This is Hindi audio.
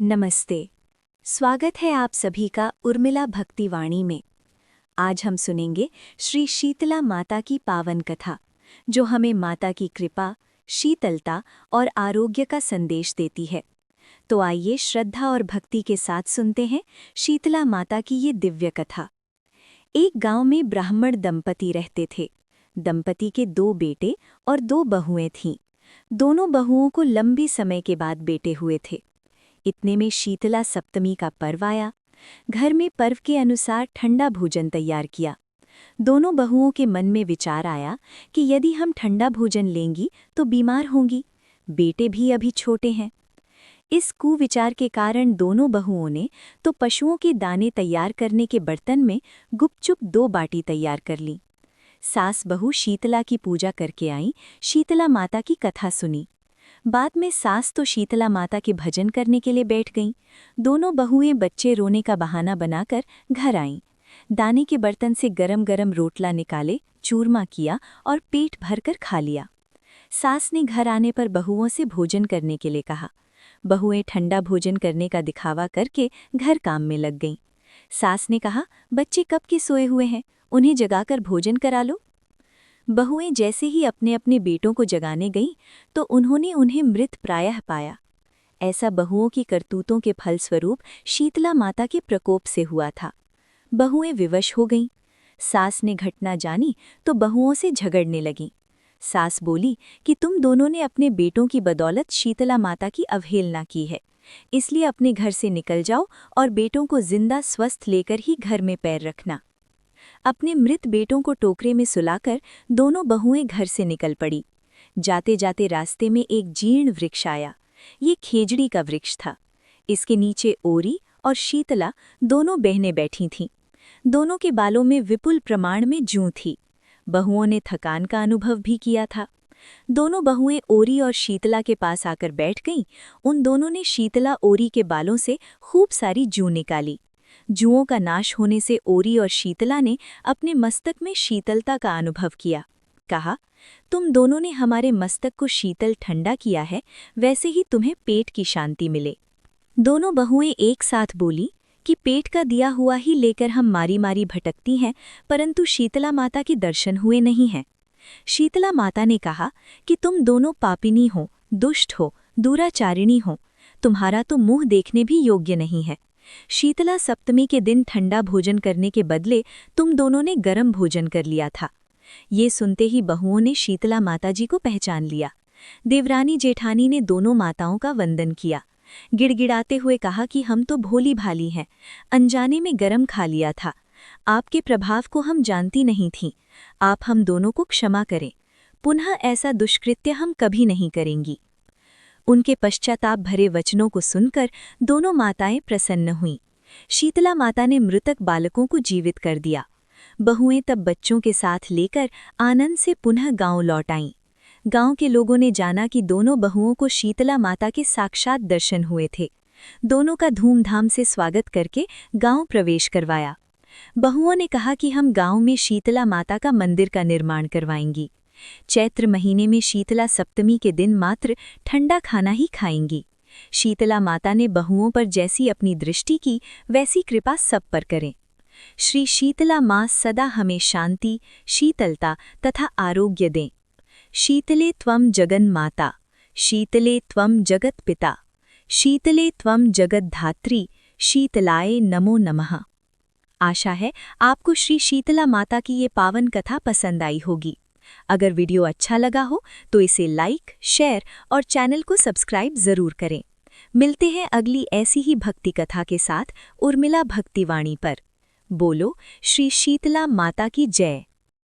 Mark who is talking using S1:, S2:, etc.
S1: नमस्ते। स्वागत है आप सभी का उर्मिला भक्तिवाणी में। आज हम सुनेंगे श्री शीतला माता की पावन कथा, जो हमें माता की कृपा, शीतलता और आरोग्य का संदेश देती है। तो आइए श्रद्धा और भक्ति के साथ सुनते हैं शीतला माता की ये दिव्य कथा। एक गांव में ब्राह्मण दंपति रहते थे। दंपति के 2 बेटे और 2 बहुएं थीं। दोनों बहुओं को लंबी समय के बाद बेटे हुए थे। इतने में शीतला सप्तमी का पर्व आया। घर में पर्व के अनुसार ठंडा भोजन तैयार किया। दोनों बहुओं के मन में विचार आया कि यदि हम ठंडा भोजन लेंगी तो बीमार होंगी, बेटे भी अभी छोटे हैं। इस कुविचार के कारण दोनों बहुओं ने तो पशुओं के दाने तैयार करने के बर्तन में गुपचुप 2 बाटी तैयार कर ली। सास बहू शीतला की पूजा करके आईं, शीतला माता की कथा सुनी। बाद में सास तो शीतला माता के भजन करने के लिए बैठ गईं। दोनों बहुएं बच्चे रोने का बहाना बनाकर घर आईं। दाने के बर्तन से गरम गरम रोटला निकाले, चूरमा किया और पेट भरकर खा लिया। सास ने घर आने पर बहुओं से भोजन करने के लिए कहा। बहुएं ठंडा भोजन करने का दिखावा करके घर काम में लग गईं। सास ने कहा, बच्चे कब के सोए हुए हैं, उन्हें जगाकर भोजन करा लो। बहुएं जैसे ही अपने अपने बेटों को जगाने गईं तो उन्होंने उन्हें मृत प्रायः पाया। ऐसा बहुओं की करतूतों के फलस्वरूप शीतला माता के प्रकोप से हुआ था। बहुएं विवश हो गईं। सास ने घटना जानी तो बहुओं से झगड़ने लगीं। सास बोली कि तुम दोनों ने अपने बेटों की बदौलत शीतला माता की अवहेलना की है, इसलिए अपने घर से निकल जाओ और बेटों को जिंदा स्वस्थ लेकर ही घर में पैर रखना। अपने मृत बेटों को टोकरे में सुलाकर दोनों बहुएं घर से निकल पड़ी। जाते जाते रास्ते में एक जीर्ण वृक्ष आया। ये खेजड़ी का वृक्ष था। इसके नीचे ओरी और शीतला दोनों बहनें बैठी थीं। दोनों के बालों में विपुल प्रमाण में जूं थी। बहुओं ने थकान का अनुभव भी किया था। दोनों बहुएं ओरी और शीतला के पास आकर बैठ गईं। उन दोनों ने शीतला ओरी के बालों से खूब सारी जूं निकाली। जुओं का नाश होने से ओरी और शीतला ने अपने मस्तक में शीतलता का अनुभव किया। कहा, तुम दोनों ने हमारे मस्तक को शीतल ठंडा किया है, वैसे ही तुम्हें पेट की शांति मिले। दोनों बहुएं एक साथ बोली कि पेट का दिया हुआ ही लेकर हम मारी मारी भटकती हैं, परंतु शीतला माता के दर्शन हुए नहीं हैं। शीतला माता ने कहा कि तुम दोनों पापिनी हो, दुष्ट हो, दुराचारिणी हो, तुम्हारा तो मुंह देखने भी योग्य नहीं है। शीतला सप्तमी के दिन ठंडा भोजन करने के बदले तुम दोनों ने गरम भोजन कर लिया था। ये सुनते ही बहुओं ने शीतला माताजी को पहचान लिया। देवरानी जेठानी ने दोनों माताओं का वंदन किया। गिड़गिड़ाते हुए कहा कि हम तो भोली भाली हैं, अनजाने में गरम खा लिया था। आपके प्रभाव को हम जानती नहीं थीं। आप हम दोनों को क्षमा करें। पुनः ऐसा दुष्कृत्य हम कभी नहीं करेंगी। उनके पश्चाताप भरे वचनों को सुनकर दोनों माताएं प्रसन्न हुईं। शीतला माता ने मृतक बालकों को जीवित कर दिया। बहुएं तब बच्चों के साथ लेकर आनंद से पुनः गांव लौट आईं। गांव के लोगों ने जाना कि दोनों बहुओं को शीतला माता के साक्षात दर्शन हुए थे। दोनों का धूमधाम से स्वागत करके गांव प्रवेश करवाया। बहुओं ने कहा कि हम गांव में शीतला माता का मंदिर का निर्माण करवाएंगी। चैत्र महीने में शीतला सप्तमी के दिन मात्र ठंडा खाना ही खाएंगी। शीतला माता ने बहुओं पर जैसी अपनी दृष्टि की, वैसी कृपा सब पर करें। श्री शीतला माँ सदा हमें शांति, शीतलता तथा आरोग्य दें। शीतले त्वं जगन माता, शीतले त्वं जगत पिता, शीतले त्वं जगत धात्री, शीतलाय नमो नमः। आशा है आपको श्री शीतला माता की ये पावन कथा पसंद आई होगी। अगर वीडियो अच्छा लगा हो तो इसे लाइक, शेयर और चैनल को सब्सक्राइब जरूर करें। मिलते हैं अगली ऐसी ही भक्ति कथा के साथ उर्मिला भक्तिवाणी पर। बोलो श्री शीतला माता की जय।